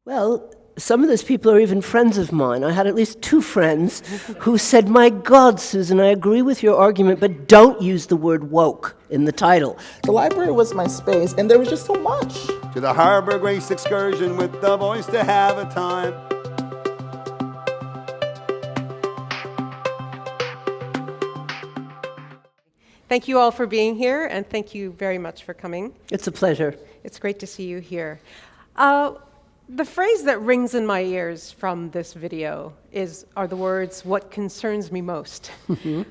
Well, some of those people are even friends of mine. I had at least two friends who said, "My God, Susan, I agree with your argument, but don't use the word woke in the title." The library was my space, and there was just so much. To the Harbor Grace excursion with the boys to have a time. Thank you all for being here, and thank you very much for coming. It's a pleasure. It's great to see you here. The phrase that rings in my ears from this video are the words, "what concerns me most." Mm-hmm.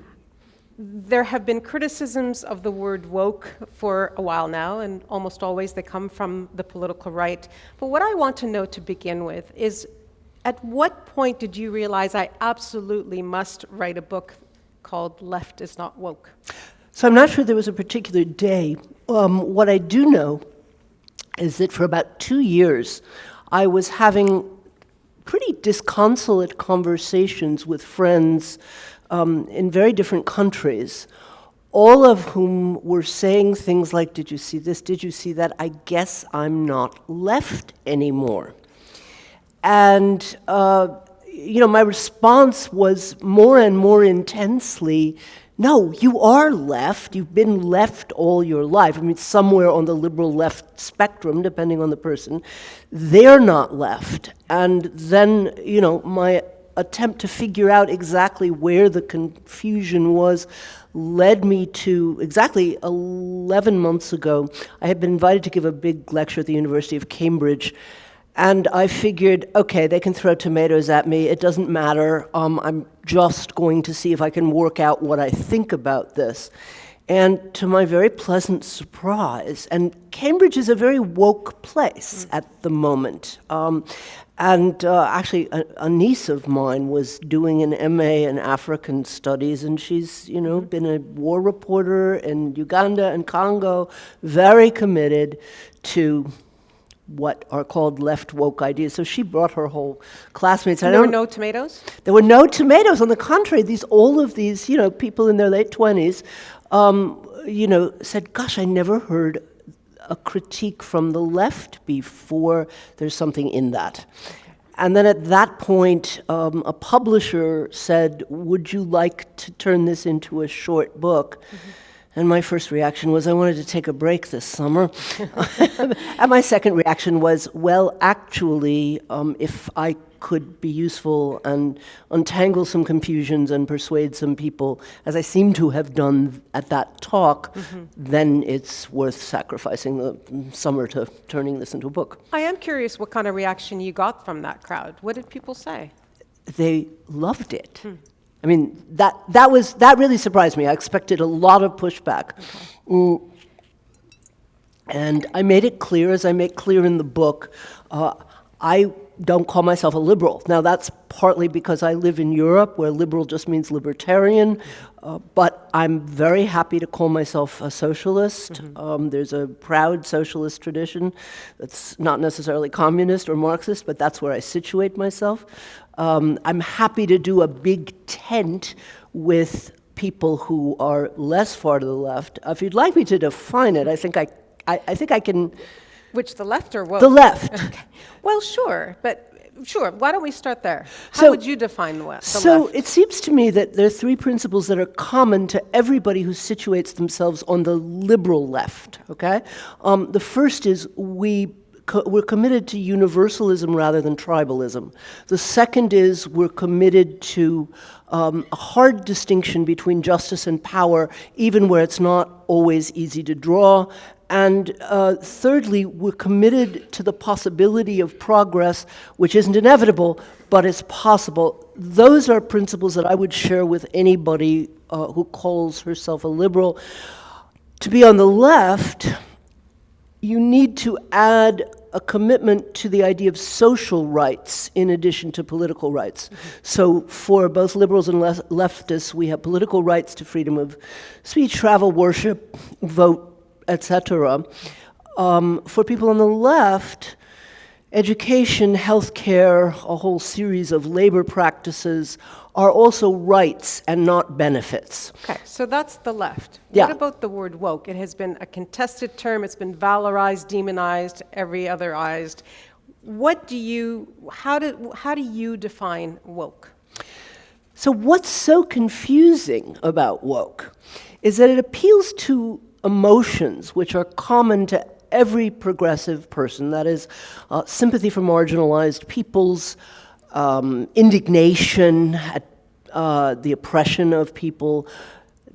There have been criticisms of the word woke for a while now, and almost always they come from the political right. But what I want to know to begin with is, at what point did you realize I absolutely must write a book called Left is Not Woke? So I'm not sure there was a particular day. What I do know is that for about 2 years, I was having pretty disconsolate conversations with friends in very different countries, all of whom were saying things like, "Did you see this? Did you see that? I guess I'm not left anymore." And my response was more and more intensely, "No, you are left. You've been left all your life." I mean, somewhere on the liberal left spectrum, depending on the person. They're not left. And then, my attempt to figure out exactly where the confusion was led me to exactly 11 months ago. I had been invited to give a big lecture at the University of Cambridge. And I figured, okay, they can throw tomatoes at me. It doesn't matter. I'm just going to see if I can work out what I think about this. And to my very pleasant surprise, and Cambridge is a very woke place at the moment. Actually, a niece of mine was doing an MA in African studies, and she's, been a war reporter in Uganda and Congo, very committed to what are called left woke ideas. So she brought her whole classmates. And there were no tomatoes? There were no tomatoes. On the contrary, all of these, people in their late 20s, said, "Gosh, I never heard a critique from the left before. There's something in that." And then at that point, a publisher said, "Would you like to turn this into a short book?" Mm-hmm. And my first reaction was, I wanted to take a break this summer. And my second reaction was, well, actually, if I could be useful and untangle some confusions and persuade some people, as I seem to have done at that talk, mm-hmm. then it's worth sacrificing the summer to turning this into a book. I am curious what kind of reaction you got from that crowd. What did people say? They loved it. I mean, that really surprised me. I expected a lot of pushback. Okay. And I made it clear, as I make clear in the book, I don't call myself a liberal. Now, that's partly because I live in Europe, where liberal just means libertarian, but I'm very happy to call myself a socialist. Mm-hmm. There's a proud socialist tradition that's not necessarily communist or Marxist, but that's where I situate myself. I'm happy to do a big tent with people who are less far to the left. If you'd like me to define it, I think I can. Which, the left or woke? The left. Okay. Well, sure, why don't we start there? How would you define the left? So it seems to me that there are three principles that are common to everybody who situates themselves on the liberal left, okay? The first is we're committed to universalism rather than tribalism. The second is we're committed to a hard distinction between justice and power, even where it's not always easy to draw. And thirdly, we're committed to the possibility of progress, which isn't inevitable, but is possible. Those are principles that I would share with anybody who calls herself a liberal. To be on the left, you need to add a commitment to the idea of social rights in addition to political rights. Mm-hmm. So for both liberals and leftists, we have political rights to freedom of speech, travel, worship, vote, etc. For people on the left, education, healthcare, a whole series of labor practices are also rights and not benefits. Okay, so that's the left. Yeah. What about the word woke? It has been a contested term. It's been valorized, demonized, every otherized. how do you define woke? So what's so confusing about woke is that it appeals to emotions which are common to every progressive person. That is, sympathy for marginalized peoples, indignation at the oppression of people,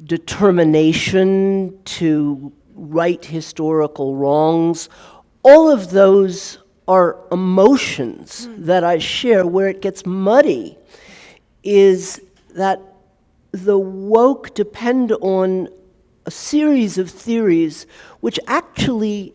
determination to right historical wrongs. All of those are emotions that I share. Where it gets muddy is that the woke depend on a series of theories which actually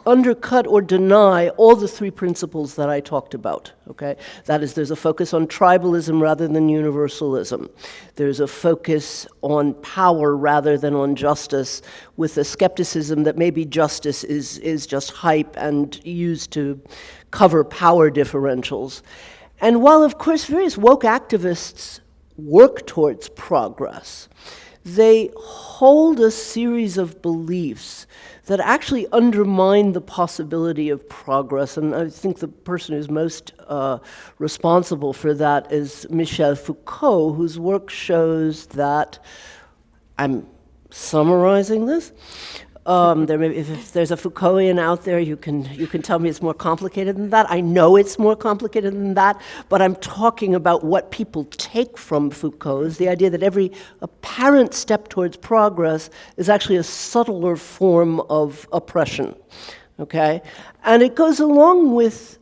undercut or deny all the three principles that I talked about, okay? That is, there's a focus on tribalism rather than universalism. There's a focus on power rather than on justice, with a skepticism that maybe justice is just hype and used to cover power differentials. And while, of course, various woke activists work towards progress, they hold a series of beliefs that actually undermine the possibility of progress. And I think the person who's most responsible for that is Michel Foucault, whose work shows that, I'm summarizing this, if there's a Foucaultian out there, you can tell me it's more complicated than that. I know it's more complicated than that, but I'm talking about what people take from Foucault's, the idea that every apparent step towards progress is actually a subtler form of oppression, okay? And it goes along with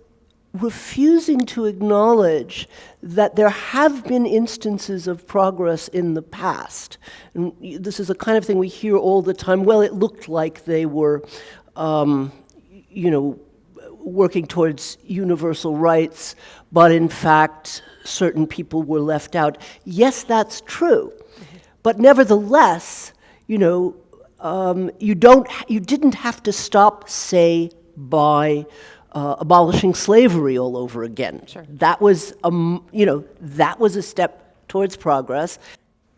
refusing to acknowledge that there have been instances of progress in the past. And this is a kind of thing we hear all the time. Well, it looked like they were, working towards universal rights, but in fact, certain people were left out. Yes, that's true. But nevertheless, you didn't have to stop, say, by abolishing slavery all over again. Sure. That was, that was a step towards progress,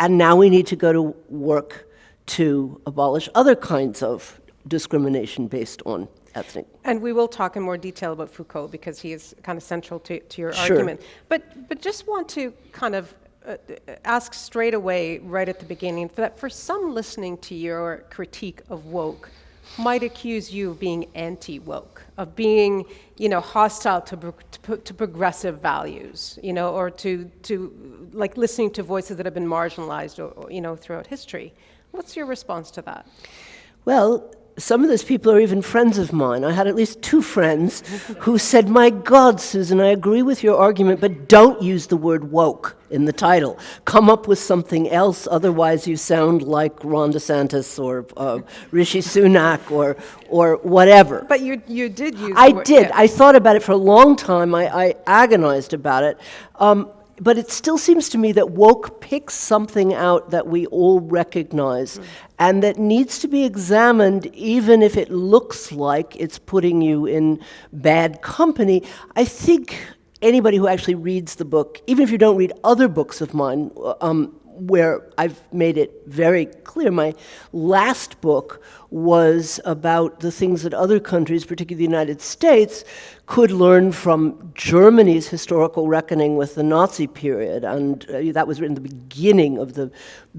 and now we need to go to work to abolish other kinds of discrimination based on ethnic. And we will talk in more detail about Foucault because he is kind of central to your Sure. argument. But just want to kind of ask straight away, right at the beginning, that for some listening to your critique of woke, might accuse you of being anti-woke, of being, hostile to progressive values, or to like listening to voices that have been marginalized, or throughout history. What's your response to that? Well, some of those people are even friends of mine. I had at least two friends who said, "My God, Susan, I agree with your argument, but don't use the word woke in the title. Come up with something else, otherwise you sound like Ron DeSantis or Rishi Sunak or whatever." But you did use I the word. did. Yeah. I thought about it for a long time. I agonized about it. But it still seems to me that woke picks something out that we all recognize and that needs to be examined, even if it looks like it's putting you in bad company. I think anybody who actually reads the book, even if you don't read other books of mine, where I've made it very clear, my last book was about the things that other countries, particularly the United States, could learn from Germany's historical reckoning with the Nazi period. And that was written at the beginning of the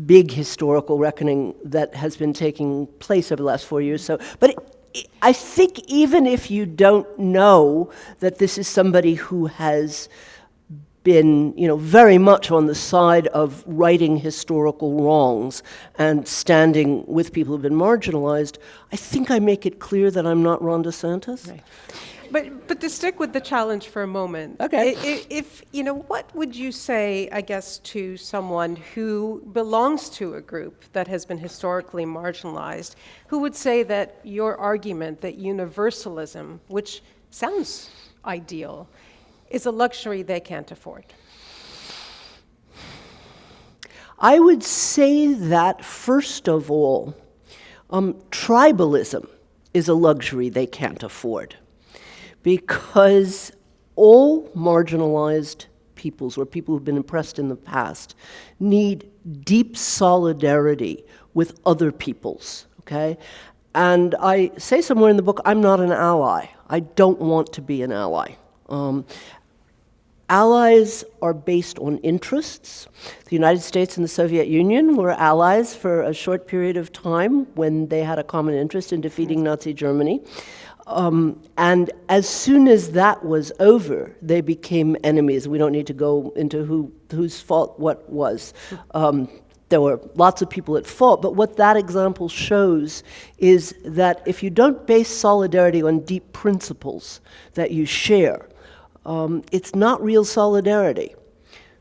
big historical reckoning that has been taking place over the last 4 years. I think even if you don't know that this is somebody who has been, very much on the side of righting historical wrongs and standing with people who've been marginalized, I think I make it clear that I'm not Ron DeSantis. Right. But to stick with the challenge for a moment, Okay. If what would you say, I guess, to someone who belongs to a group that has been historically marginalized, who would say that your argument that universalism, which sounds ideal, is a luxury they can't afford? I would say that, first of all, tribalism is a luxury they can't afford, because all marginalized peoples, or people who've been oppressed in the past, need deep solidarity with other peoples, okay? And I say somewhere in the book, I'm not an ally. I don't want to be an ally. Allies are based on interests. The United States and the Soviet Union were allies for a short period of time when they had a common interest in defeating Nazi Germany. And as soon as that was over, they became enemies. We don't need to go into whose fault what was. There were lots of people at fault, but what that example shows is that if you don't base solidarity on deep principles that you share, it's not real solidarity.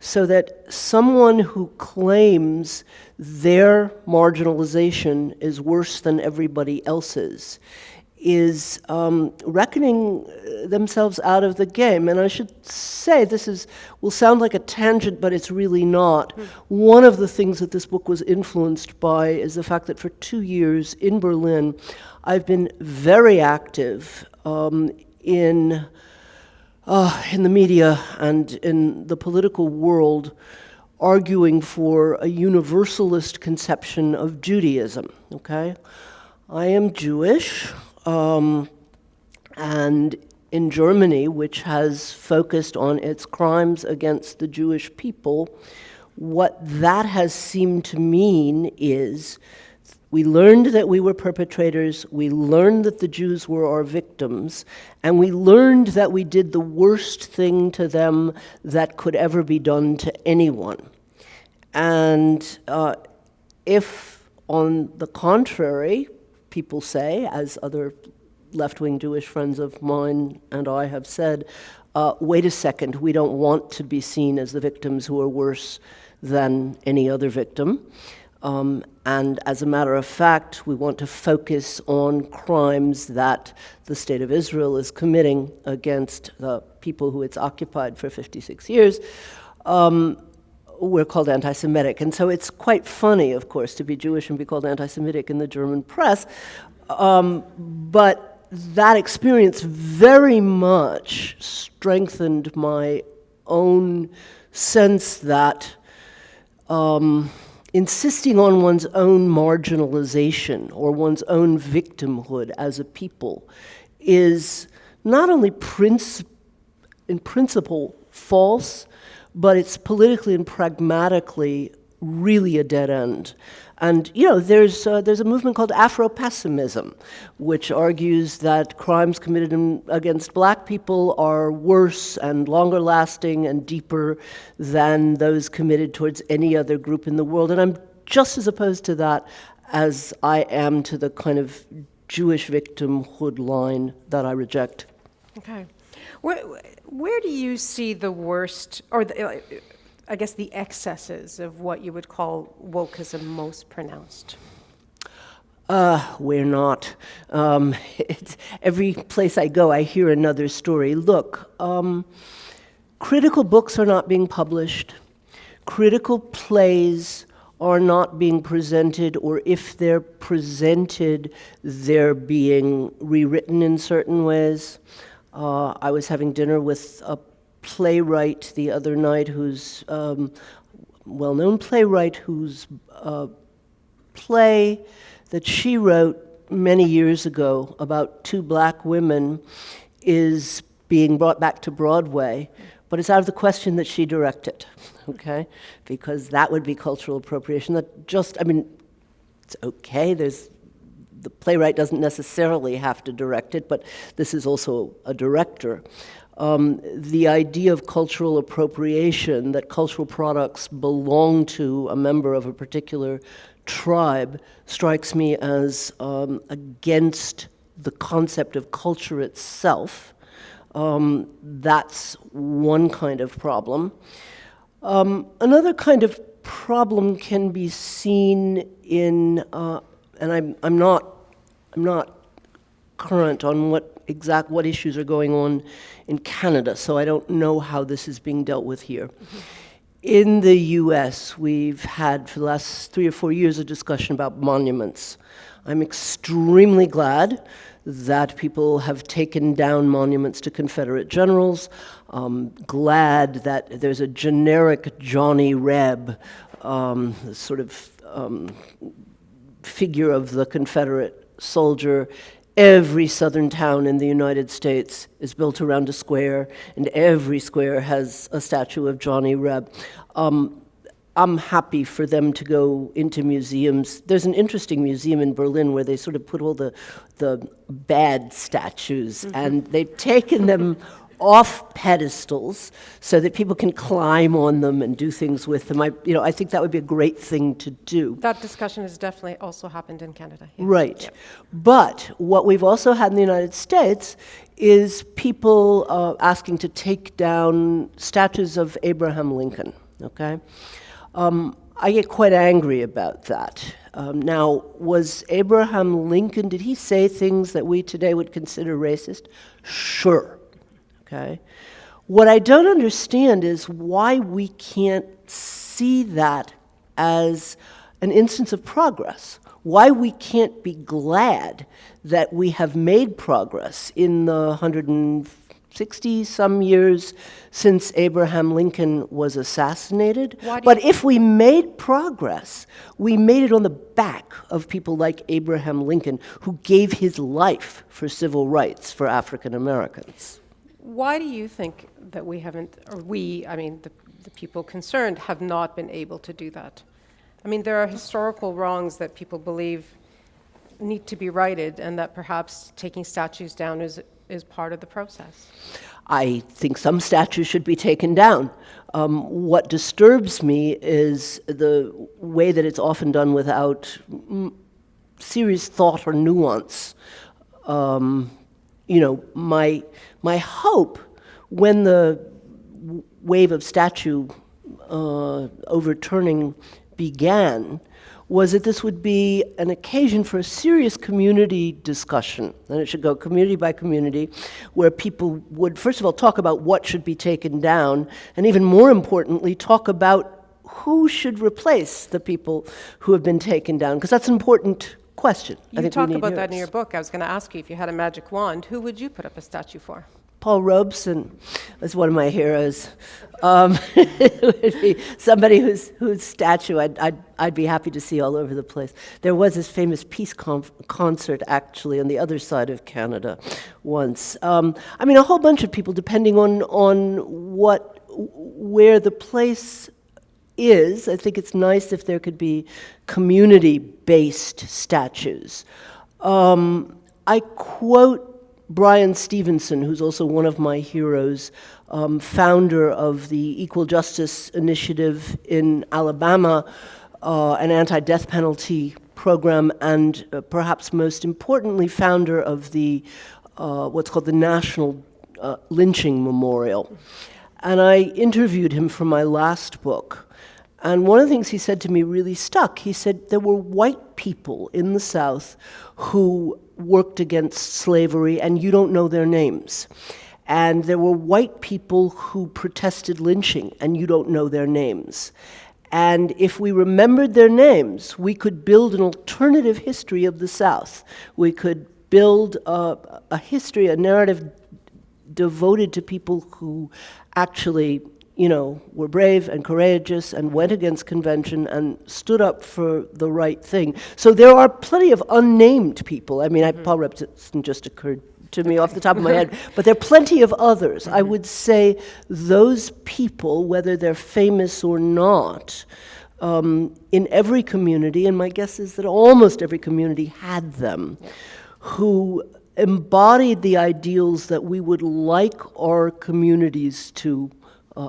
So that someone who claims their marginalization is worse than everybody else's is reckoning themselves out of the game. And I should say, will sound like a tangent, but it's really not. One of the things that this book was influenced by is the fact that for 2 years in Berlin, I've been very active in the media and in the political world, arguing for a universalist conception of Judaism, okay? I am Jewish, and in Germany, which has focused on its crimes against the Jewish people, what that has seemed to mean is we learned that we were perpetrators, we learned that the Jews were our victims, and we learned that we did the worst thing to them that could ever be done to anyone. And if, on the contrary, people say, as other left-wing Jewish friends of mine and I have said, wait a second, we don't want to be seen as the victims who are worse than any other victim. And as a matter of fact, we want to focus on crimes that the State of Israel is committing against the people who it's occupied for 56 years. We're called anti-Semitic. And so it's quite funny, of course, to be Jewish and be called anti-Semitic in the German press. But that experience very much strengthened my own sense that insisting on one's own marginalization or one's own victimhood as a people is not only in principle false, but it's politically and pragmatically really a dead end. And there's a movement called Afro-pessimism, which argues that crimes committed against black people are worse and longer lasting and deeper than those committed towards any other group in the world. And I'm just as opposed to that as I am to the kind of Jewish victimhood line that I reject. Okay. Where do you see the worst, or I guess the excesses of what you would call wokeism most pronounced? We're not. Every place I go, I hear another story. Look, critical books are not being published. Critical plays are not being presented, or if they're presented, they're being rewritten in certain ways. I was having dinner with a playwright the other night who's well-known playwright whose play that she wrote many years ago about two black women is being brought back to Broadway, but it's out of the question that she direct it, okay? Because that would be cultural appropriation. It's okay, the playwright doesn't necessarily have to direct it, but this is also a director. The idea of cultural appropriation, that cultural products belong to a member of a particular tribe, strikes me as against the concept of culture itself. That's one kind of problem. Another kind of problem can be seen in, and I'm not current on what issues are going on in Canada, so I don't know how this is being dealt with here. Mm-hmm. In the US, we've had for the last 3 or 4 years a discussion about monuments. I'm extremely glad that people have taken down monuments to Confederate generals. Glad that there's a generic Johnny Reb sort of figure of the Confederate soldier Every southern town in the United States is built around a square, and every square has a statue of Johnny Reb. I'm happy for them to go into museums. There's an interesting museum in Berlin where they sort of put all the bad statues, and they've taken them off pedestals so that people can climb on them and do things with them. I think that would be a great thing to do. That discussion has definitely also happened in Canada. Yes. Right. Yep. But what we've also had in the United States is people asking to take down statues of Abraham Lincoln, okay? I get quite angry about that. Now, was Abraham Lincoln, did he say things that we today would consider racist? Sure. Okay. What I don't understand is why we can't see that as an instance of progress. Why we can't be glad that we have made progress in the 160-some years since Abraham Lincoln was assassinated. But if we made progress, we made it on the back of people like Abraham Lincoln, who gave his life for civil rights for African Americans. Why do you think that we haven't, or we, I mean, the people concerned, have not been able to do that? I mean, there are historical wrongs that people believe need to be righted, and that perhaps taking statues down is part of the process. I think some statues should be taken down. What disturbs me is the way that it's often done without serious thought or nuance. My hope when the wave of statue overturning began was that this would be an occasion for a serious community discussion. And it should go community by community, where people would, first of all, talk about what should be taken down, and even more importantly, talk about who should replace the people who have been taken down, because that's an important question. You talk about that in your book. I was going to ask you, if you had a magic wand, who would you put up a statue for? Paul Robeson is one of my heroes. It would be somebody whose statue I'd be happy to see all over the place. There was this famous peace concert, actually, on the other side of Canada once. A whole bunch of people, depending on where the place is. I think it's nice if there could be community-based statues. I quote Brian Stevenson, who's also one of my heroes, founder of the Equal Justice Initiative in Alabama, an anti-death penalty program, and perhaps most importantly, founder of the what's called the National Lynching Memorial. And I interviewed him for my last book. And one of the things he said to me really stuck. He said there were white people in the South who worked against slavery, and you don't know their names. And there were white people who protested lynching, and you don't know their names. And if we remembered their names, we could build an alternative history of the South. We could build a history, a narrative devoted to people who actually were brave and courageous and went against convention and stood up for the right thing. So there are plenty of unnamed people. Paul Robeson just occurred to me off the top of my head, but there are plenty of others. I would say those people, whether they're famous or not, in every community, and my guess is that almost every community had them, who embodied the ideals that we would like our communities to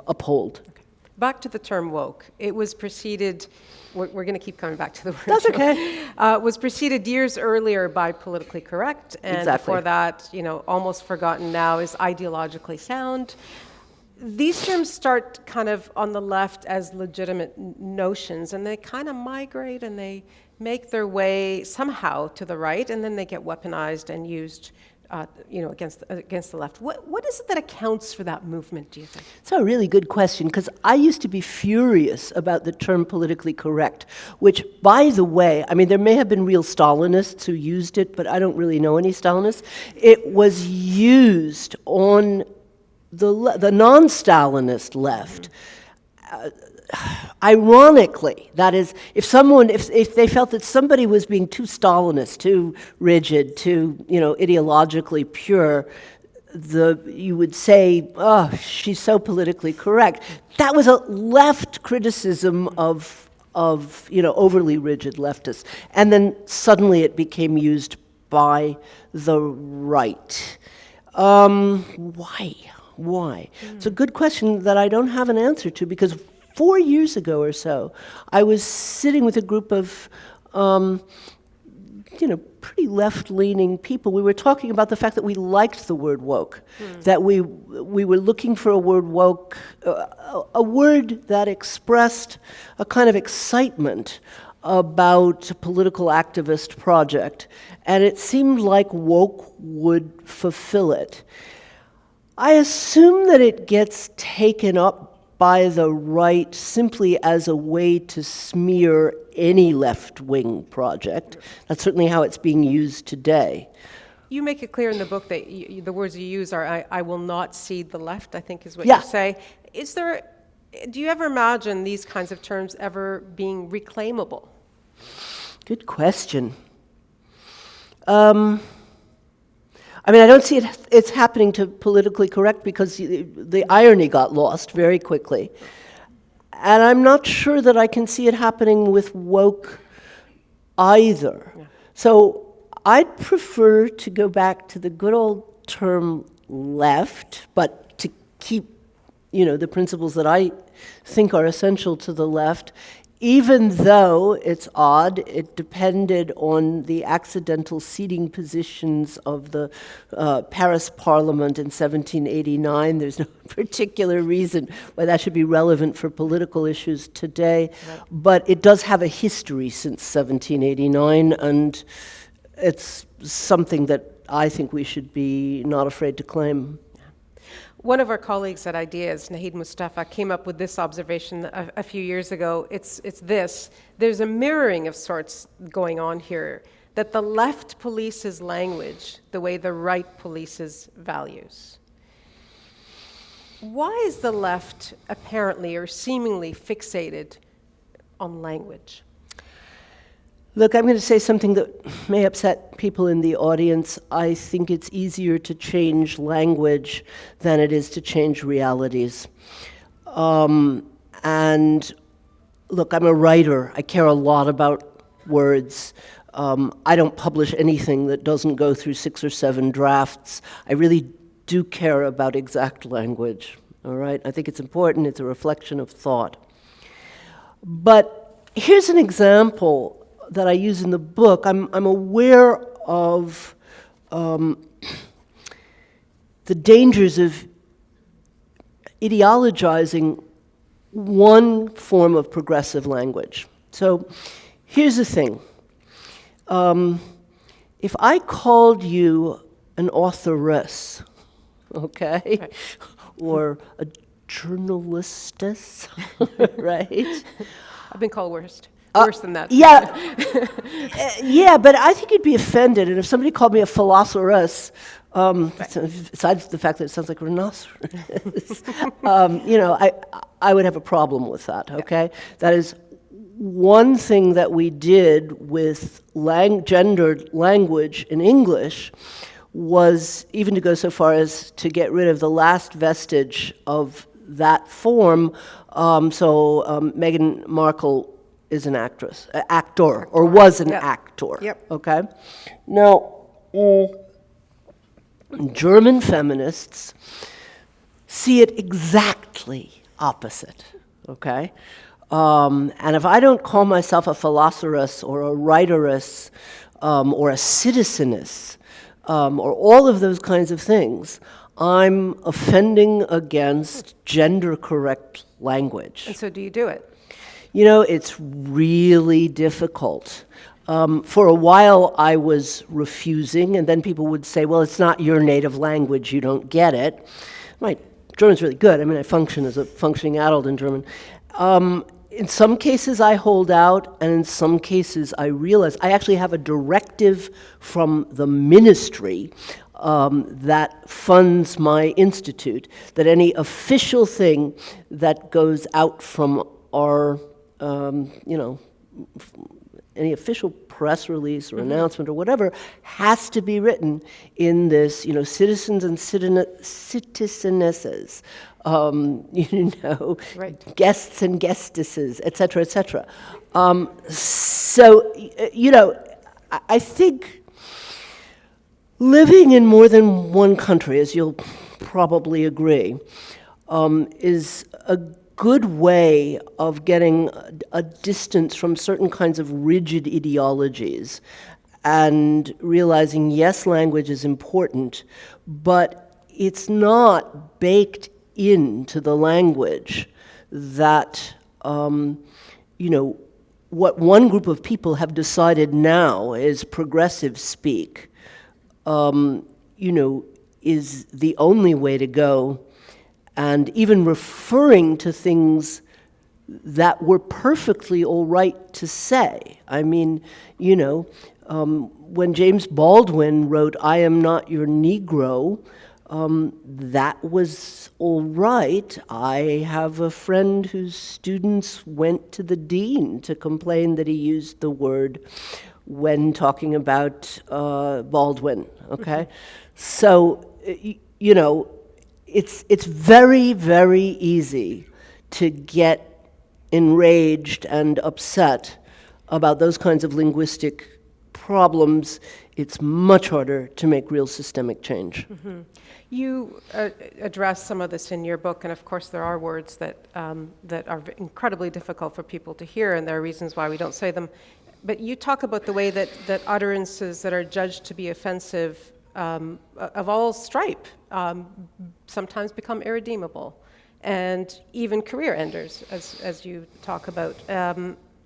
uphold. Okay. Back to the term woke. It was preceded, we're going to keep coming back to the word. That's okay. Was preceded years earlier by politically correct, and exactly. Before that, almost forgotten now, is ideologically sound. These terms start kind of on the left as legitimate notions, and they kind of migrate and they make their way somehow to the right, and then they get weaponized and used against the left. What is it that accounts for that movement, do you think? It's a really good question, because I used to be furious about the term politically correct, which, by the way, there may have been real Stalinists who used it, but I don't really know any Stalinists. It was used on the non-Stalinist left ironically, that is, if they felt that somebody was being too Stalinist, too rigid, too, ideologically pure, you would say, oh, she's so politically correct. That was a left criticism of overly rigid leftists. And then suddenly it became used by the right. Why? It's a good question that I don't have an answer to, because 4 years ago or so, I was sitting with a group of, pretty left-leaning people. We were talking about the fact that we liked the word woke, that we were looking for a word woke, a word that expressed a kind of excitement about a political activist project, and it seemed like woke would fulfill it. I assume that it gets taken up by the right simply as a way to smear any left-wing project. That's certainly how it's being used today. You make it clear in the book that the words you use are, I will not cede the left, I think is what you say. Do you ever imagine these kinds of terms ever being reclaimable? Good question. I don't see it's happening to politically correct, because the irony got lost very quickly. And I'm not sure that I can see it happening with woke either. Yeah. So I'd prefer to go back to the good old term left, but to keep, the principles that I think are essential to the left, even though it's odd, it depended on the accidental seating positions of the Paris Parliament in 1789. There's no particular reason why that should be relevant for political issues today, right. But it does have a history since 1789, and it's something that I think we should be not afraid to claim. One of our colleagues at Ideas, Nahid Mustafa, came up with this observation a few years ago. It's this: there's a mirroring of sorts going on here, that the left polices language the way the right polices values. Why is the left apparently or seemingly fixated on language? Look, I'm going to say something that may upset people in the audience. I think it's easier to change language than it is to change realities. And look, I'm a writer. I care a lot about words. I don't publish anything that doesn't go through 6 or 7 drafts. I really do care about exact language, all right? I think it's important. It's a reflection of thought. But here's an example that I use in the book. I'm aware of the dangers of ideologizing one form of progressive language. So here's the thing. If I called you an authoress, okay, right. Or a journalistess, right? I've been called worse than that. Yeah, yeah, but I think you'd be offended, and if somebody called me a philosopheress, besides the fact that it sounds like rhinoceros, I would have a problem with that, okay? Yeah. That is one thing that we did with gendered language in English was even to go so far as to get rid of the last vestige of that form. Meghan Markle is an actor, or was an actor. Yep. Okay? Now, German feminists see it exactly opposite, okay? And if I don't call myself a philosopheress or a writeress or a citizeness or all of those kinds of things, I'm offending against gender-correct language. And so do you do it? It's really difficult. For a while, I was refusing, and then people would say, well, it's not your native language, you don't get it. My German's really good. I function as a functioning adult in German. In some cases, I hold out, and in some cases, I realize I actually have a directive from the ministry that funds my institute, that any official thing that goes out from our, any official press release or announcement or whatever has to be written in this, citizens and citizenesses, Right. guests and guestesses, et cetera, et cetera. I think living in more than one country, as you'll probably agree, is a good way of getting a distance from certain kinds of rigid ideologies and realizing, yes, language is important, but it's not baked into the language that, what one group of people have decided now is progressive speak, is the only way to go, and even referring to things that were perfectly all right to say. I mean, when James Baldwin wrote, "I am not your Negro," that was all right. I have a friend whose students went to the dean to complain that he used the word when talking about Baldwin, okay? So, it's very, very easy to get enraged and upset about those kinds of linguistic problems. It's much harder to make real systemic change. Mm-hmm. You address some of this in your book, and of course there are words that are incredibly difficult for people to hear, and there are reasons why we don't say them. But you talk about the way that utterances that are judged to be offensive of all stripe sometimes become irredeemable, and even career enders, as you talk about.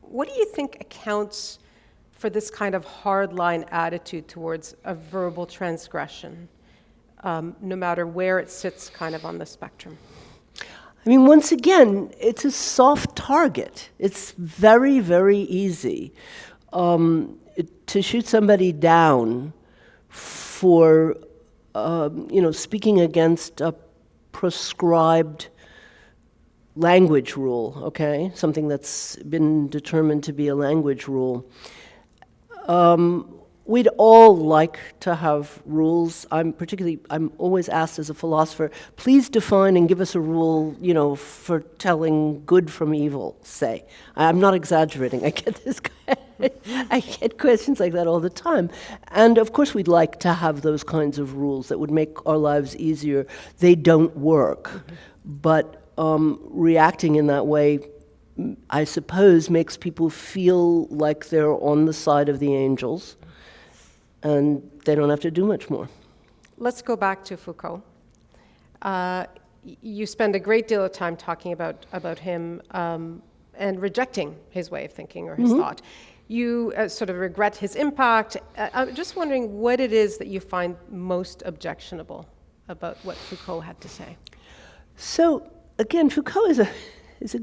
What do you think accounts for this kind of hardline attitude towards a verbal transgression, no matter where it sits kind of on the spectrum? I mean, once again, it's a soft target. It's very, very easy to shoot somebody down for, speaking against a prescribed language rule, okay? Something that's been determined to be a language rule. We'd all like to have rules. I'm always asked as a philosopher, please define and give us a rule, for telling good from evil, say. I'm not exaggerating. I get questions like that all the time. And of course we'd like to have those kinds of rules that would make our lives easier. They don't work. Mm-hmm. But reacting in that way, I suppose, makes people feel like they're on the side of the angels, and they don't have to do much more. Let's go back to Foucault. You spend a great deal of time talking about him and rejecting his way of thinking or his thought. You sort of regret his impact. I'm just wondering what it is that you find most objectionable about what Foucault had to say. So again, Foucault is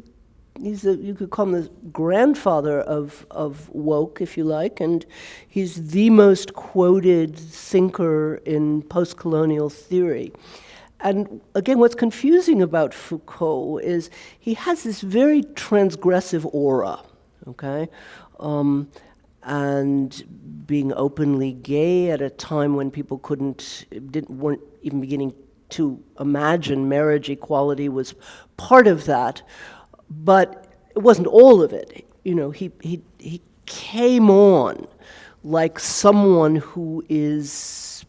you could call him the grandfather of woke, if you like, and he's the most quoted thinker in post-colonial theory. And again, what's confusing about Foucault is he has this very transgressive aura, okay? And being openly gay at a time when people weren't even beginning to imagine marriage equality was part of that. But it wasn't all of it. He came on like someone who is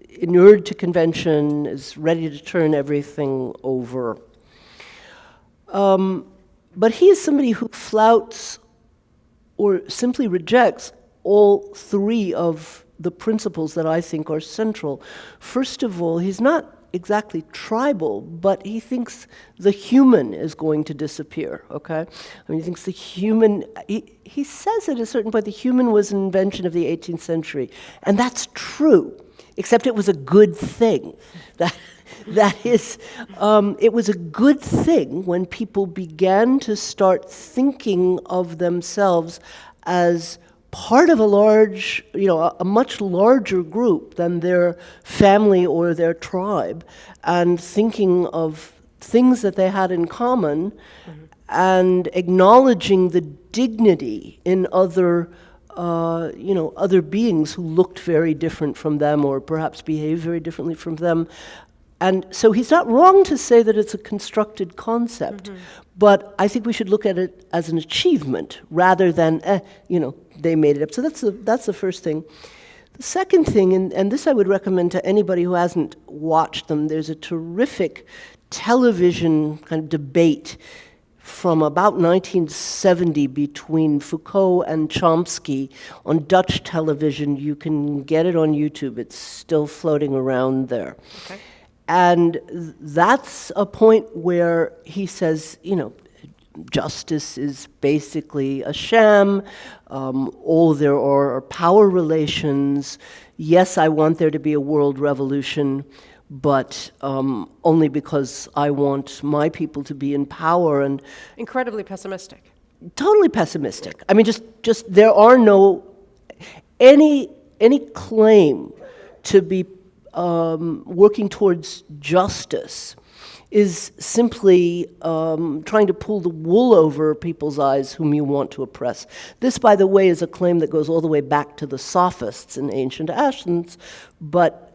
inured to convention, is ready to turn everything over. But he is somebody who flouts or simply rejects all three of the principles that I think are central. First of all, he's not exactly tribal, but he thinks the human is going to disappear, okay? I mean, he thinks the human, he says at a certain point, the human was an invention of the 18th century, and that's true, except it was a good thing. That is, it was a good thing when people began to start thinking of themselves as part of a large, a much larger group than their family or their tribe, and thinking of things that they had in common, and acknowledging the dignity in other, other beings who looked very different from them or perhaps behaved very differently from them. And so he's not wrong to say that it's a constructed concept, but I think we should look at it as an achievement rather than, they made it up. So that's the first thing. The second thing, and this I would recommend to anybody who hasn't watched them, there's a terrific television kind of debate from about 1970 between Foucault and Chomsky on Dutch television. You can get it on YouTube. It's still floating around there. Okay. And that's a point where he says, justice is basically a sham. All there are power relations. Yes, I want there to be a world revolution, but only because I want my people to be in power. And incredibly pessimistic. Totally pessimistic. I mean, just there are no any claim to be working towards justice is simply trying to pull the wool over people's eyes whom you want to oppress. This, by the way, is a claim that goes all the way back to the Sophists in ancient Athens, but,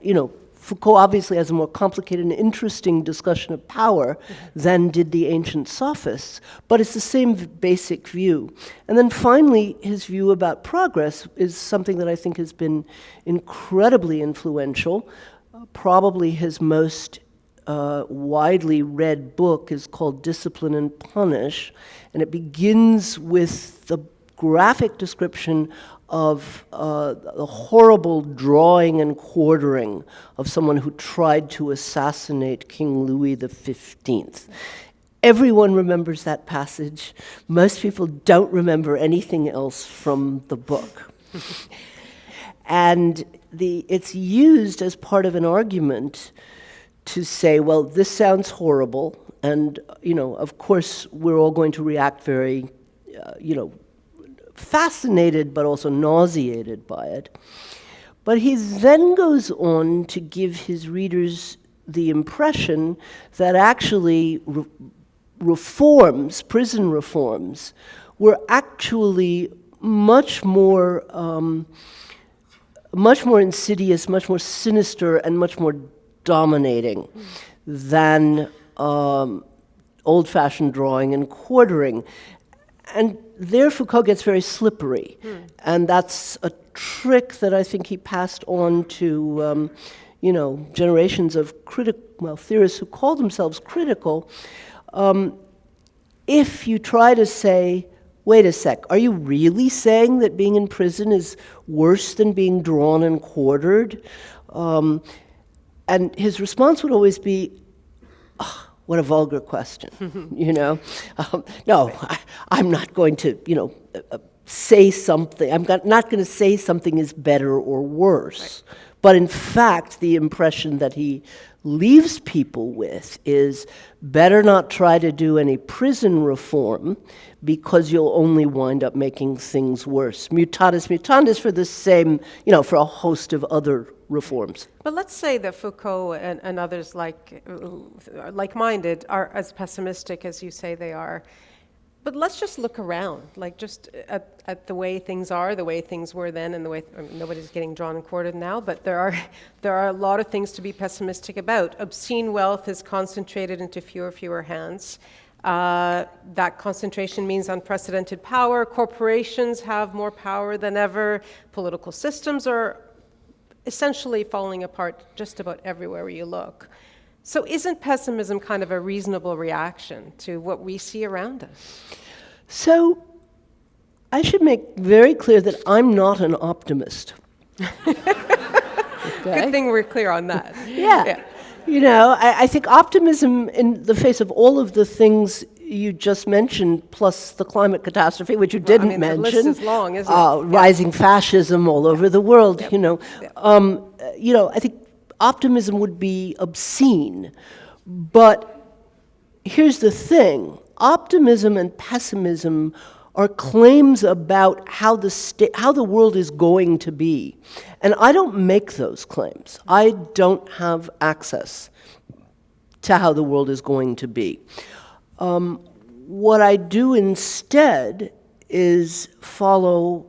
Foucault obviously has a more complicated and interesting discussion of power than did the ancient Sophists, but it's the same basic view. And then finally, his view about progress is something that I think has been incredibly influential. Probably his most widely read book is called Discipline and Punish, and it begins with the graphic description of the horrible drawing and quartering of someone who tried to assassinate King Louis XV. Everyone remembers that passage. Most people don't remember anything else from the book. And it's used as part of an argument to say, well, this sounds horrible, and, of course, we're all going to react very, fascinated but also nauseated by it. But he then goes on to give his readers the impression that actually reforms, prison reforms, were actually much more insidious, much more sinister, and much more dominating than old-fashioned drawing and quartering. And there Foucault gets very slippery, and that's a trick that I think he passed on to, generations of theorists who call themselves critical. If you try to say, wait a sec, are you really saying that being in prison is worse than being drawn and quartered? And his response would always be, oh, what a vulgar question, No, I'm not going to, say something. I'm not going to say something is better or worse. Right. But in fact, the impression that he leaves people with is better not try to do any prison reform because you'll only wind up making things worse. Mutatis mutandis for the same, for a host of other reforms. But let's say that Foucault and others like-minded are as pessimistic as you say they are. But let's just look around, just at the way things are, the way things were then, and the way nobody's getting drawn and quartered now. But there are a lot of things to be pessimistic about. Obscene wealth is concentrated into fewer hands. That concentration means unprecedented power. Corporations have more power than ever. Political systems are essentially falling apart just about everywhere you look. So isn't pessimism kind of a reasonable reaction to what we see around us? So I should make very clear that I'm not an optimist. Okay? Good thing we're clear on that. Yeah. I think optimism in the face of all of the things you just mentioned, plus the climate catastrophe, which you didn't mention. The list is long, isn't it? Rising fascism all over the world, I think optimism would be obscene. But here's the thing. Optimism and pessimism are claims about how the world is going to be. And I don't make those claims. I don't have access to how the world is going to be. What I do instead is follow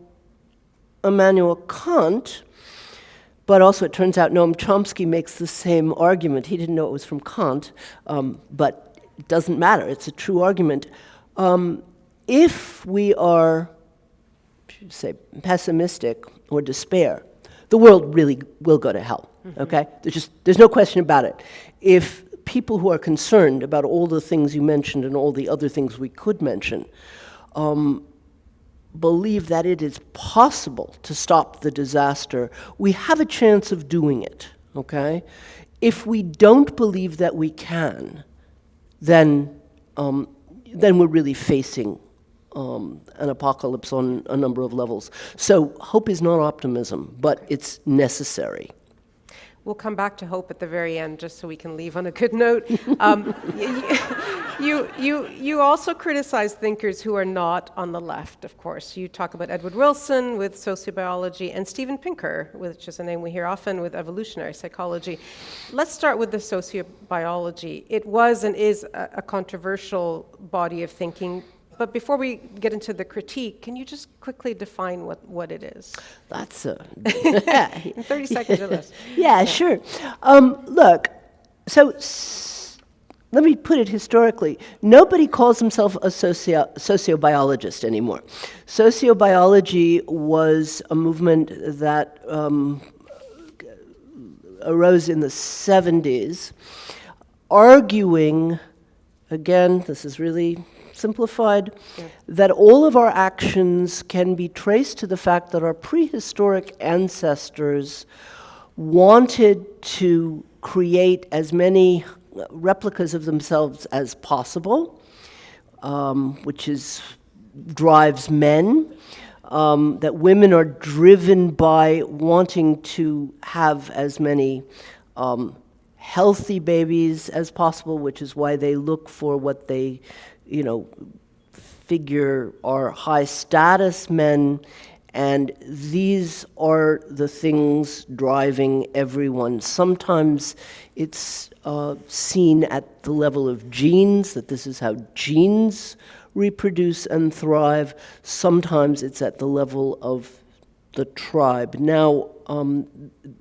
Immanuel Kant, but also it turns out Noam Chomsky makes the same argument. He didn't know it was from Kant, but it doesn't matter. It's a true argument. If we are, say, pessimistic or despair, the world really will go to hell, okay? There's no question about it. If people who are concerned about all the things you mentioned and all the other things we could mention believe that it is possible to stop the disaster, we have a chance of doing it, okay? If we don't believe that we can, then we're really facing an apocalypse on a number of levels. So hope is not optimism, but it's necessary. We'll come back to hope at the very end, just so we can leave on a good note. You also criticize thinkers who are not on the left, of course. You talk about Edward Wilson with sociobiology and Steven Pinker, which is a name we hear often, with evolutionary psychology. Let's start with the sociobiology. It was and is a controversial body of thinking. But before we get into the critique, can you just quickly define what it is? That's in 30 seconds or less. Yeah, sure. Look, so let me put it historically. Nobody calls himself a sociobiologist anymore. Sociobiology was a movement that arose in the 70s, arguing, again, this is really simplified, that all of our actions can be traced to the fact that our prehistoric ancestors wanted to create as many replicas of themselves as possible, which drives men, that women are driven by wanting to have as many healthy babies as possible, which is why they look for what they figure are high status men, and these are the things driving everyone. Sometimes it's seen at the level of genes, that this is how genes reproduce and thrive. Sometimes it's at the level of the tribe. Now,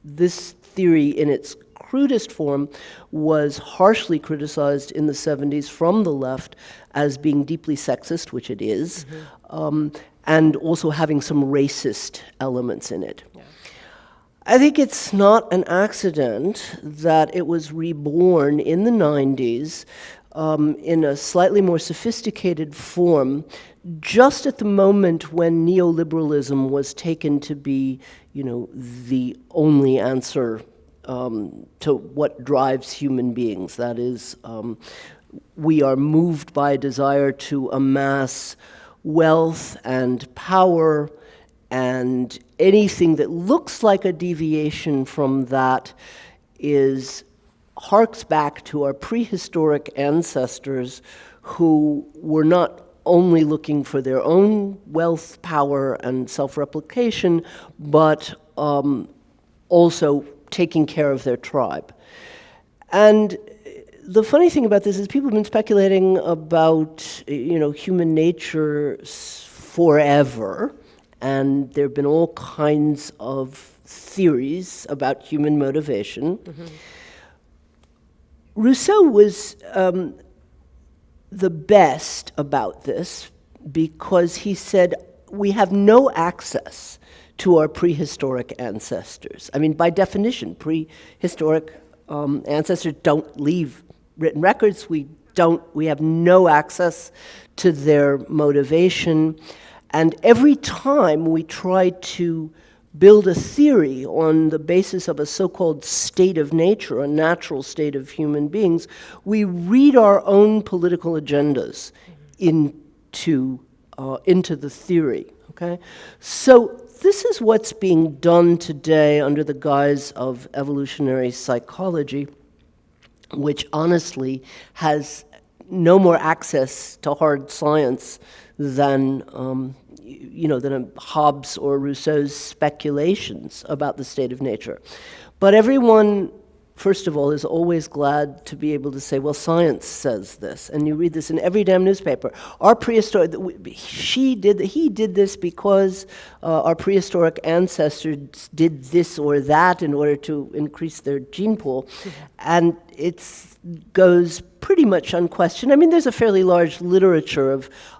this theory in its crudest form was harshly criticized in the 70s from the left as being deeply sexist, which it is, and also having some racist elements in it. Yeah. I think it's not an accident that it was reborn in the 90s in a slightly more sophisticated form, just at the moment when neoliberalism was taken to be, the only answer to what drives human beings. That is, we are moved by a desire to amass wealth and power, and anything that looks like a deviation from that harks back to our prehistoric ancestors who were not only looking for their own wealth, power, and self-replication, but also taking care of their tribe. And the funny thing about this is people have been speculating about, human nature forever, and there have been all kinds of theories about human motivation. Mm-hmm. Rousseau was the best about this because he said, we have no access to our prehistoric ancestors. I mean, by definition, prehistoric ancestors don't leave written records. We have no access to their motivation. And every time we try to build a theory on the basis of a so-called state of nature, a natural state of human beings, we read our own political agendas into the theory, okay? So this is what's being done today under the guise of evolutionary psychology, which honestly has no more access to hard science than than Hobbes or Rousseau's speculations about the state of nature. But everyone, first of all, is always glad to be able to say, well, science says this, and you read this in every damn newspaper. Our prehistoric, he did this because our prehistoric ancestors did this or that in order to increase their gene pool, and it goes pretty much unquestioned. I mean, there's a fairly large literature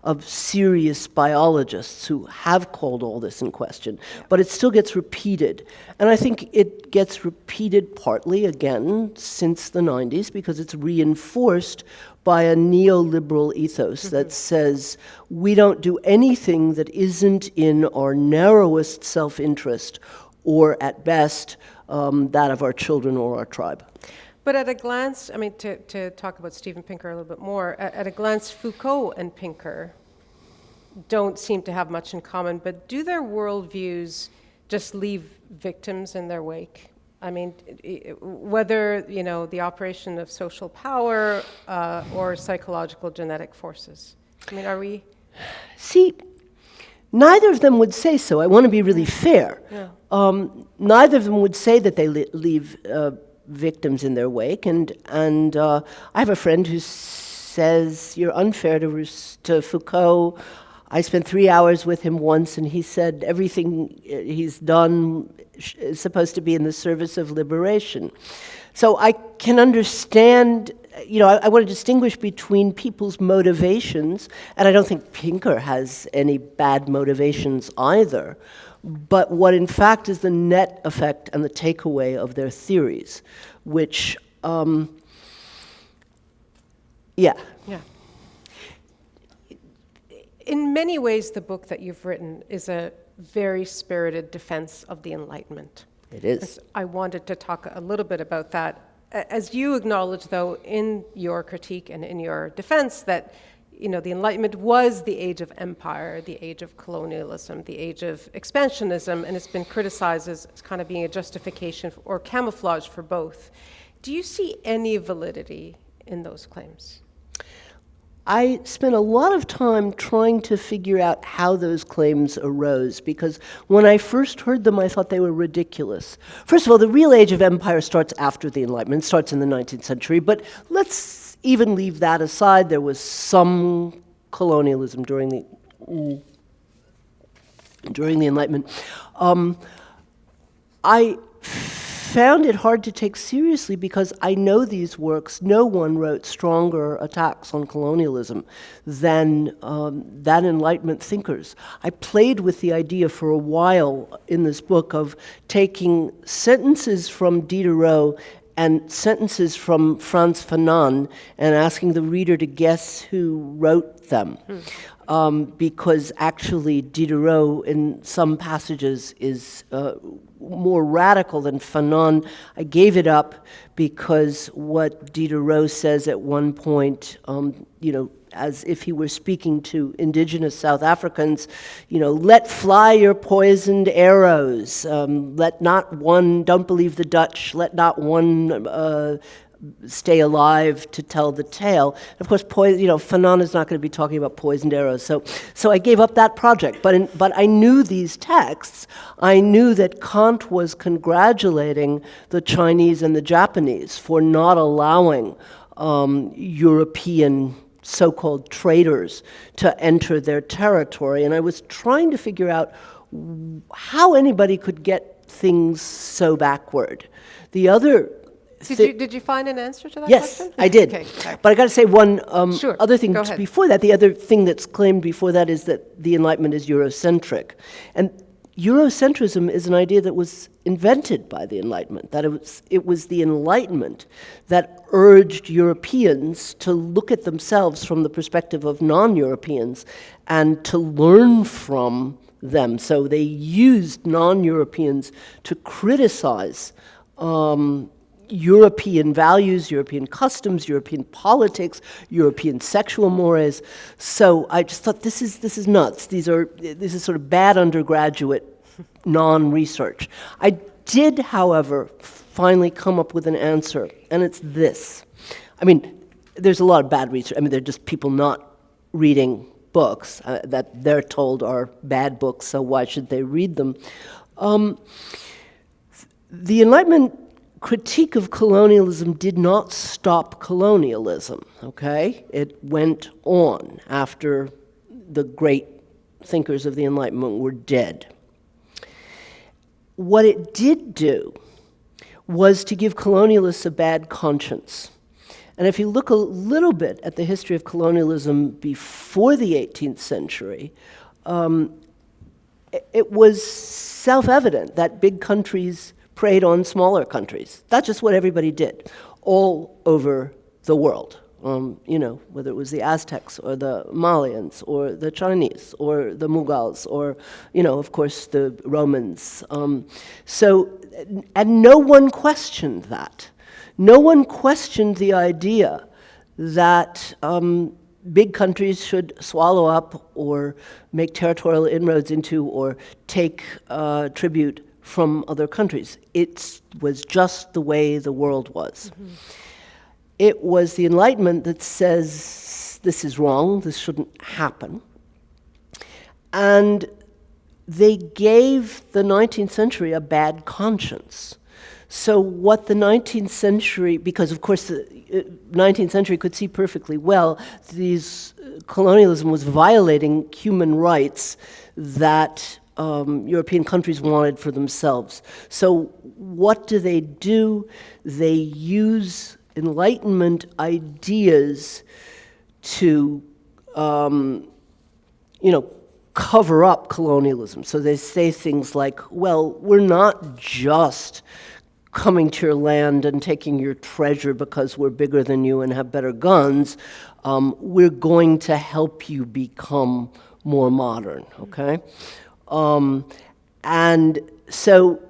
of serious biologists who have called all this in question, but it still gets repeated. And I think it gets repeated partly, again, since the 90s, because it's reinforced by a neoliberal ethos that says we don't do anything that isn't in our narrowest self-interest, or at best, that of our children or our tribe. But at a glance, I mean, to talk about Steven Pinker a little bit more, at a glance, Foucault and Pinker don't seem to have much in common, but do their worldviews just leave victims in their wake? I mean, whether, the operation of social power or psychological genetic forces. I mean, are we? See, neither of them would say so. I want to be really fair. Yeah. Neither of them would say that they leave victims in their wake, and I have a friend who says you're unfair to Foucault. I spent 3 hours with him once, and he said everything he's done is supposed to be in the service of liberation. So I can understand, I want to distinguish between people's motivations, and I don't think Pinker has any bad motivations either, but what in fact is the net effect and the takeaway of their theories, which, Yeah. In many ways, the book that you've written is a very spirited defense of the Enlightenment. It is. I wanted to talk a little bit about that. As you acknowledge, though, in your critique and in your defense, that the Enlightenment was the age of empire, the age of colonialism, the age of expansionism, and it's been criticized as kind of being a justification or camouflage for both. Do you see any validity in those claims? I spent a lot of time trying to figure out how those claims arose, because when I first heard them, I thought they were ridiculous. First of all, the real age of empire starts after the Enlightenment, starts in the 19th century, but let's even leave that aside. There was some colonialism during the Enlightenment. I found it hard to take seriously because I know these works. No one wrote stronger attacks on colonialism than Enlightenment thinkers. I played with the idea for a while in this book of taking sentences from Diderot and sentences from Frantz Fanon and asking the reader to guess who wrote them. Because actually Diderot in some passages is more radical than Fanon. I gave it up because what Diderot says at one point, as if he were speaking to indigenous South Africans, let fly your poisoned arrows, don't believe the Dutch, let not one stay alive to tell the tale. Of course, Fanon is not going to be talking about poisoned arrows, so I gave up that project. But I knew these texts. I knew that Kant was congratulating the Chinese and the Japanese for not allowing European so-called traders to enter their territory, and I was trying to figure out how anybody could get things so backward. The other Did you find an answer to that question? Yes, I did. Okay. But I got to say one Sure. other thing Go ahead. before that. The other thing that's claimed before that is that the Enlightenment is Eurocentric. And Eurocentrism is an idea that was invented by the Enlightenment, that it was the Enlightenment that urged Europeans to look at themselves from the perspective of non-Europeans and to learn from them. So they used non-Europeans to criticize European values, European customs, European politics, European sexual mores. So I just thought this is nuts. This is sort of bad undergraduate non-research. I did, however, finally come up with an answer, and it's this. I mean, there's a lot of bad research. I mean, they're just people not reading books that they're told are bad books, so why should they read them? The Enlightenment critique of colonialism did not stop colonialism, okay? It went on after the great thinkers of the Enlightenment were dead. What it did do was to give colonialists a bad conscience. And if you look a little bit at the history of colonialism before the 18th century, it was self-evident that big countries preyed on smaller countries. That's just what everybody did, all over the world. Whether it was the Aztecs or the Malayans or the Chinese or the Mughals or, of course, the Romans. And no one questioned that. No one questioned the idea that big countries should swallow up or make territorial inroads into or take tribute from other countries. It was just the way the world was. Mm-hmm. It was the Enlightenment that says this is wrong, this shouldn't happen. And they gave the 19th century a bad conscience. So what the 19th century, because of course the 19th century could see perfectly well, colonialism was violating human rights that European countries wanted for themselves. So what do? They use Enlightenment ideas to, cover up colonialism. So they say things like, well, we're not just coming to your land and taking your treasure because we're bigger than you and have better guns. We're going to help you become more modern, okay? And so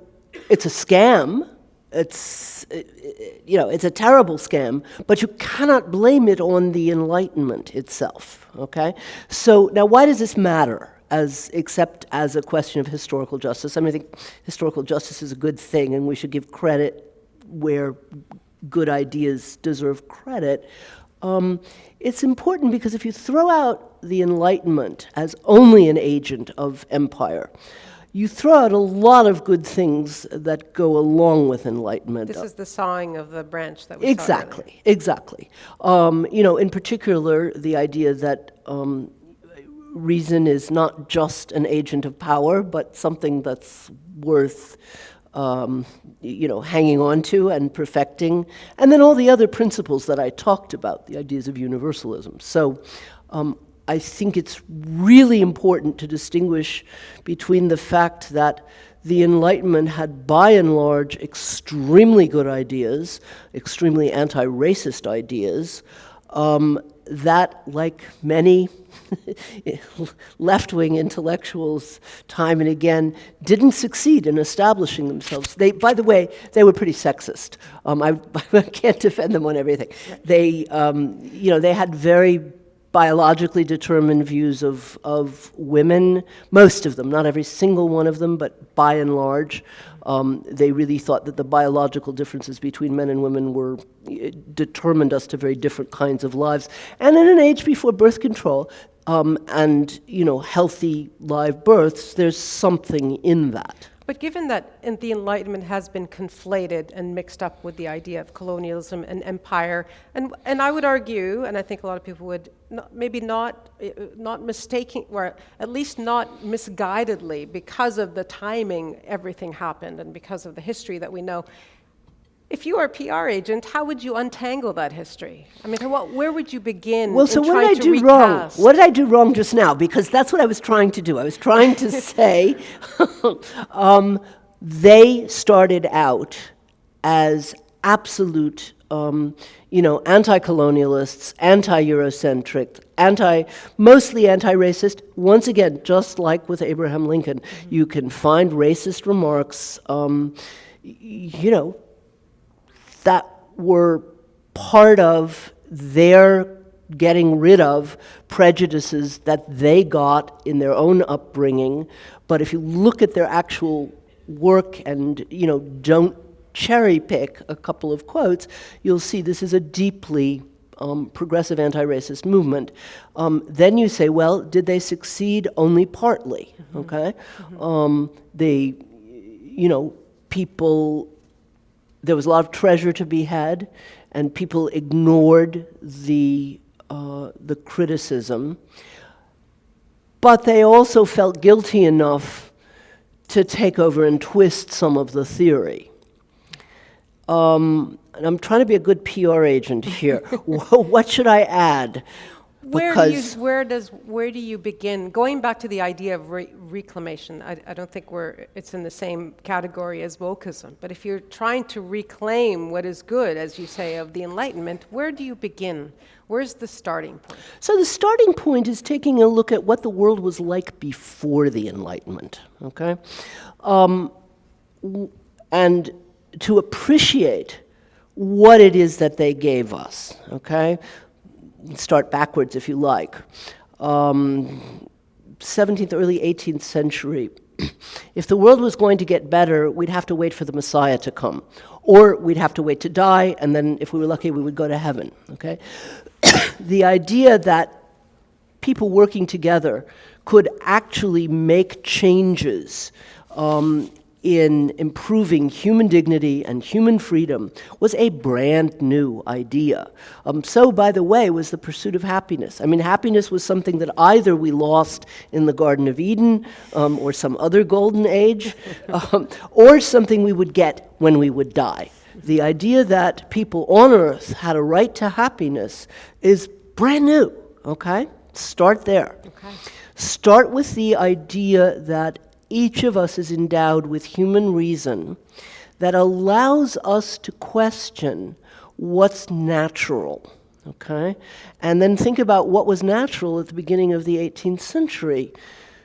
it's a scam. It's a terrible scam, but you cannot blame it on the Enlightenment itself, okay? So now why does this matter, except as a question of historical justice? I mean, I think historical justice is a good thing, and we should give credit where good ideas deserve credit. It's important because if you throw out the Enlightenment as only an agent of empire, you throw out a lot of good things that go along with Enlightenment. This is the sawing of the branch that we saw earlier. Exactly. In particular, the idea that reason is not just an agent of power, but something that's worth hanging on to and perfecting. And then all the other principles that I talked about, the ideas of universalism. So I think it's really important to distinguish between the fact that the Enlightenment had, by and large, extremely good ideas, extremely anti-racist ideas, that, like many left-wing intellectuals, time and again, didn't succeed in establishing themselves. By the way, they were pretty sexist. I can't defend them on everything. They had very biologically determined views of women, most of them, not every single one of them, but by and large. They really thought that the biological differences between men and women determined us to very different kinds of lives. And in an age before birth control and healthy live births, there's something in that. But given that the Enlightenment has been conflated and mixed up with the idea of colonialism and empire, and I would argue, and I think a lot of people would, not mistaking, or at least not misguidedly, because of the timing everything happened and because of the history that we know. If you are a PR agent, how would you untangle that history? I mean, where would you begin? Well, so what did I do wrong? What did I do wrong just now? Because that's what I was trying to do. I was trying to say they started out as absolute, anti-colonialists, anti-Eurocentric, mostly anti-racist. Once again, just like with Abraham Lincoln, you can find racist remarks, that were part of their getting rid of prejudices that they got in their own upbringing. But if you look at their actual work and, don't cherry pick a couple of quotes, you'll see this is a deeply progressive anti-racist movement. Then you say, well, did they succeed? Only partly, okay? They, people, there was a lot of treasure to be had, and people ignored the criticism. But they also felt guilty enough to take over and twist some of the theory. And I'm trying to be a good PR agent here. What should I add? Where do you begin? Going back to the idea of reclamation, I don't think it's in the same category as wokeism. But if you're trying to reclaim what is good, as you say, of the Enlightenment, where do you begin? Where's the starting point? So the starting point is taking a look at what the world was like before the Enlightenment, okay? And to appreciate what it is that they gave us, okay? Start backwards if you like. 17th, early 18th century, if the world was going to get better, we'd have to wait for the Messiah to come. Or we'd have to wait to die, and then if we were lucky, we would go to heaven, okay? The idea that people working together could actually make changes in improving human dignity and human freedom was a brand new idea. So, by the way, was the pursuit of happiness. I mean, happiness was something that either we lost in the Garden of Eden or some other golden age, or something we would get when we would die. The idea that people on Earth had a right to happiness is brand new, okay? Start there. Okay. Start with the idea that each of us is endowed with human reason that allows us to question what's natural, okay? And then think about what was natural at the beginning of the 18th century.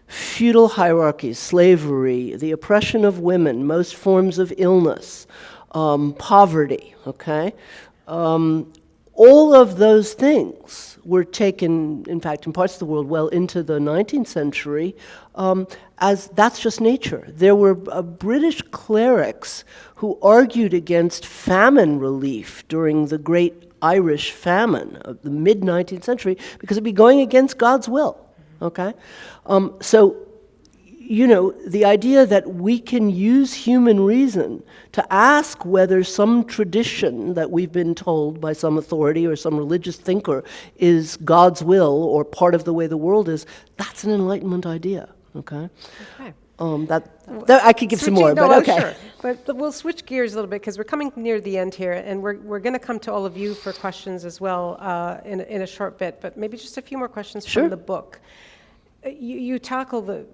Feudal hierarchies, slavery, the oppression of women, most forms of illness, poverty, okay? All of those things were taken, in fact, in parts of the world, well into the 19th century, as that's just nature. There were British clerics who argued against famine relief during the Great Irish Famine of the mid-19th century because it'd be going against God's will, okay? So, the idea that we can use human reason to ask whether some tradition that we've been told by some authority or some religious thinker is God's will or part of the way the world is, that's an Enlightenment idea, okay? Okay. That I could give some more, but okay. Sure. But we'll switch gears a little bit because we're coming near the end here, and we're going to come to all of you for questions as well in a short bit, but maybe just a few more questions from the book. You tackle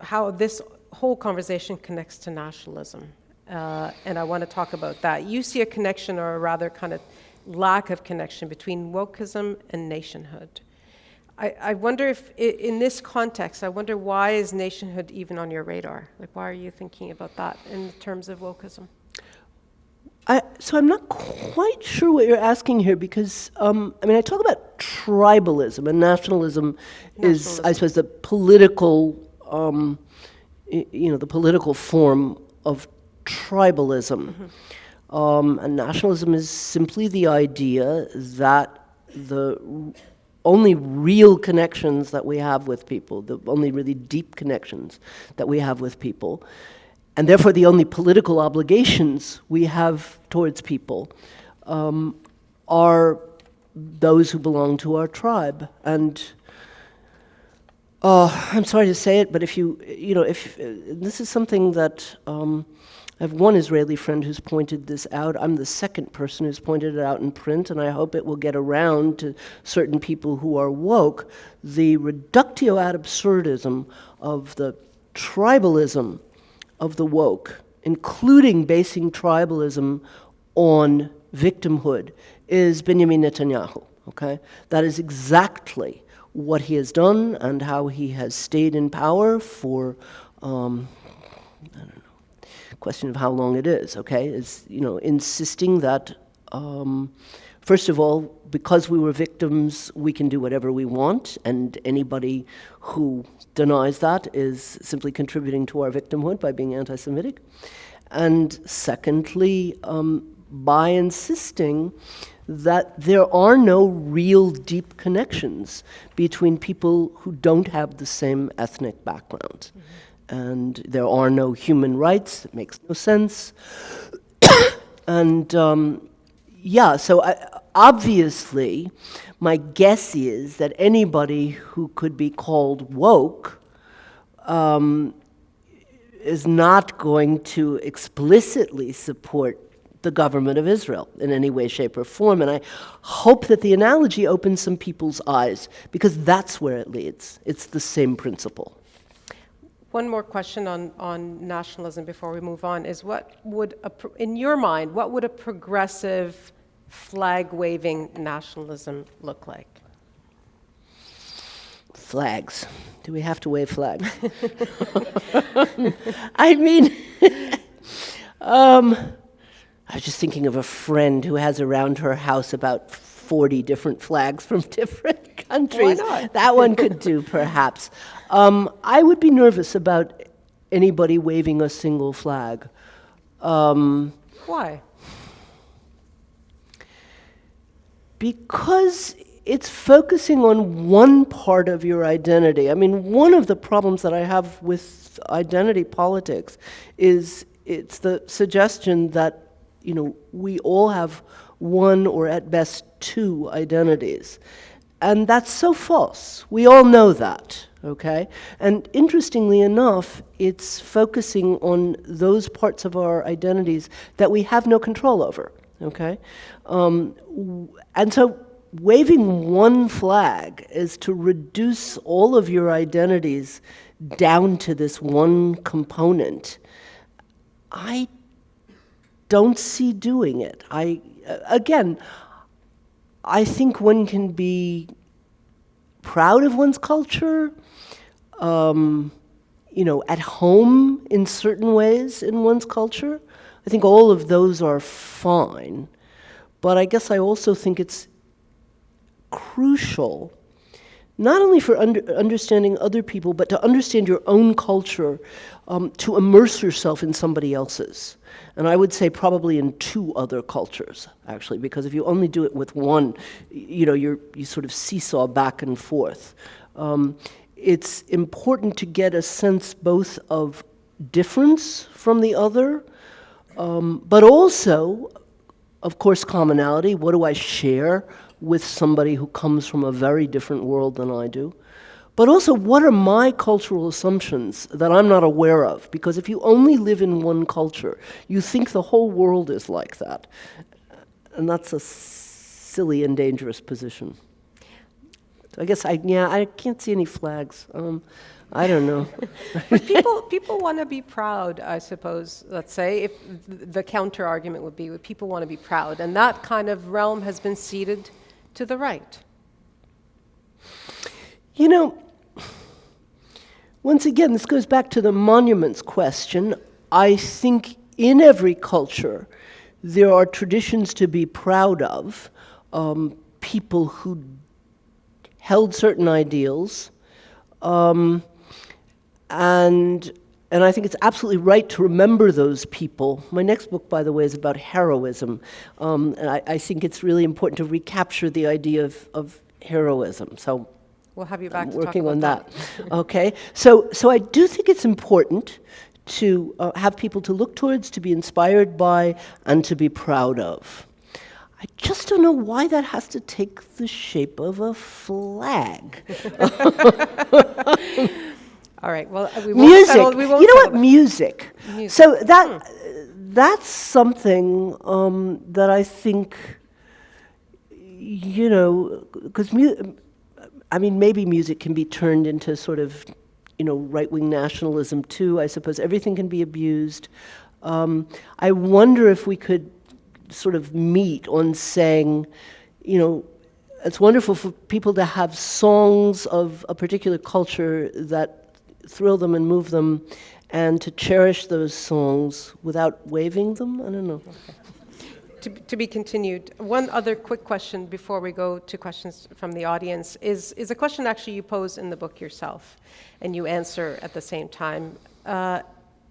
how this whole conversation connects to nationalism, and I want to talk about that. You see a connection, or a rather kind of lack of connection, between wokeism and nationhood. I wonder if, in this context, why is nationhood even on your radar? Like, why are you thinking about that in terms of wokeism? So I'm not quite sure what you're asking here because, I talk about tribalism, and nationalism is, I suppose, the political, the political form of tribalism. And nationalism is simply the idea that the only real connections that we have with people, the only really deep connections that we have with people, and therefore the only political obligations we have towards people, are those who belong to our tribe. And I'm sorry to say it, but if this is something that I have one Israeli friend who's pointed this out. I'm the second person who's pointed it out in print, and I hope it will get around to certain people who are woke. The reductio ad absurdism of the tribalism of the woke, including basing tribalism on victimhood, is Benjamin Netanyahu, okay? That is exactly what he has done and how he has stayed in power for, I don't know, question of how long it is, okay, is, insisting that, first of all, because we were victims, we can do whatever we want, and anybody who denies that is simply contributing to our victimhood by being anti-Semitic. And secondly, by insisting that there are no real deep connections between people who don't have the same ethnic background. And there are no human rights. It makes no sense. And so obviously, my guess is that anybody who could be called woke is not going to explicitly support the government of Israel in any way, shape, or form. And I hope that the analogy opens some people's eyes, because that's where it leads. It's the same principle. One more question on nationalism before we move on is, in your mind, what would a progressive flag-waving nationalism look like? Flags. Do we have to wave flags? I mean, I was just thinking of a friend who has around her house about 40 different flags from different countries. Why not? That one could do, perhaps. I would be nervous about anybody waving a single flag. Why? Because it's focusing on one part of your identity. I mean, one of the problems that I have with identity politics is it's the suggestion that, we all have one or at best two identities. And that's so false. We all know that, okay? And interestingly enough, it's focusing on those parts of our identities that we have no control over, okay? And so waving one flag is to reduce all of your identities down to this one component. I don't see doing it. I think one can be proud of one's culture, at home in certain ways in one's culture. I think all of those are fine. But I guess I also think it's crucial, not only for understanding other people, but to understand your own culture, to immerse yourself in somebody else's. And I would say probably in two other cultures, actually, because if you only do it with one, you sort of seesaw back and forth. It's important to get a sense both of difference from the other, but also, of course, commonality. What do I share with somebody who comes from a very different world than I do? But also, what are my cultural assumptions that I'm not aware of? Because if you only live in one culture, you think the whole world is like that. And that's a silly and dangerous position. So I guess I can't see any flags. I don't know. But people want to be proud, I suppose, let's say. If the counter-argument would be, people want to be proud. And that kind of realm has been ceded to the right. Once again, this goes back to the monuments question. I think in every culture, there are traditions to be proud of, people who held certain ideals, and I think it's absolutely right to remember those people. My next book, by the way, is about heroism, and I think it's really important to recapture the idea of heroism. So we'll have you back I'm to talk working about on that. Okay, so I do think it's important to have people to look towards, to be inspired by, and to be proud of. I just don't know why that has to take the shape of a flag. All right. Well, we won't music. settle. We won't you know settle what? that. Music. So that's something that I think, because maybe music can be turned into sort of, right-wing nationalism too. I suppose everything can be abused. I wonder if we could sort of meet on saying, it's wonderful for people to have songs of a particular culture that thrill them and move them, and to cherish those songs without waving them. I don't know. Okay. To be continued. One other quick question before we go to questions from the audience is a question actually you pose in the book yourself, and you answer at the same time.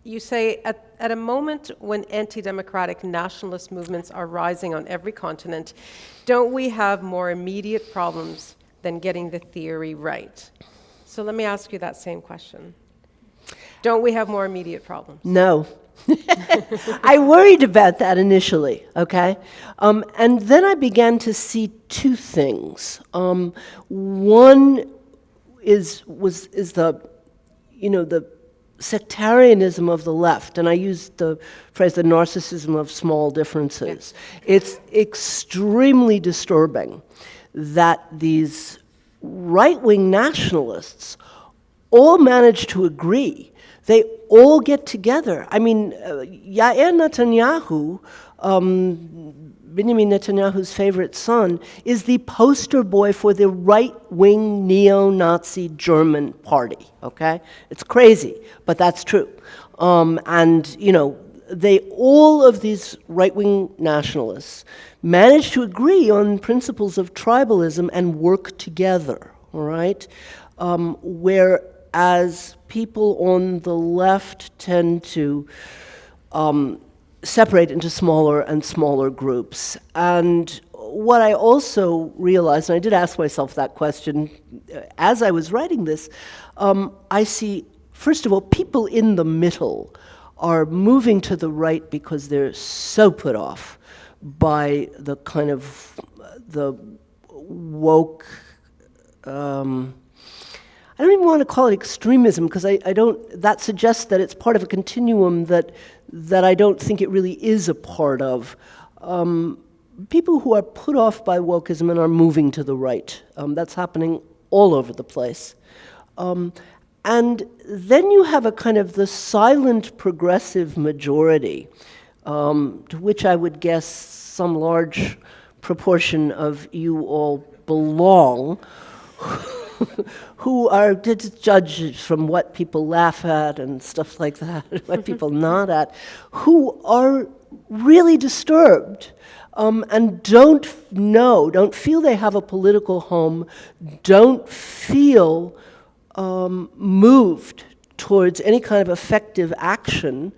You say, at a moment when anti-democratic nationalist movements are rising on every continent, don't we have more immediate problems than getting the theory right? So let me ask you that same question. Don't we have more immediate problems? No. I worried about that initially, okay? And then I began to see two things. One is the, the sectarianism of the left, and I used the phrase the narcissism of small differences. Yeah. It's extremely disturbing that these right-wing nationalists all manage to agree. They all get together. I mean, Yair Netanyahu, Benjamin Netanyahu's favorite son, is the poster boy for the right-wing neo-Nazi German party, okay? It's crazy, but that's true. And, all of these right-wing nationalists manage to agree on principles of tribalism and work together, all right? Whereas people on the left tend to separate into smaller and smaller groups. And what I also realized, and I did ask myself that question as I was writing this, I see, first of all, people in the middle are moving to the right because they're so put off by the kind of the woke, I don't even want to call it extremism, because I don't, that suggests that it's part of a continuum that I don't think it really is a part of. People who are put off by wokeism and are moving to the right. That's happening all over the place. And then you have a kind of the silent progressive majority, to which I would guess some large proportion of you all belong, who are judged from what people laugh at and stuff like that, what people nod at, who are really disturbed and don't feel they have a political home, don't feel moved towards any kind of effective action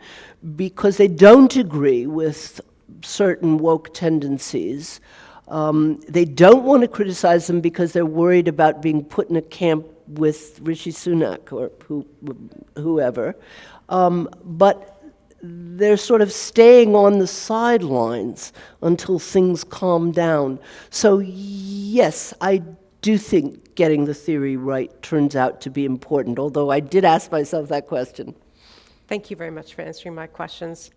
because they don't agree with certain woke tendencies. They don't want to criticize them because they're worried about being put in a camp with Rishi Sunak or whoever. But they're sort of staying on the sidelines until things calm down. So yes, I do think getting the theory right turns out to be important, although I did ask myself that question. Thank you very much for answering my questions.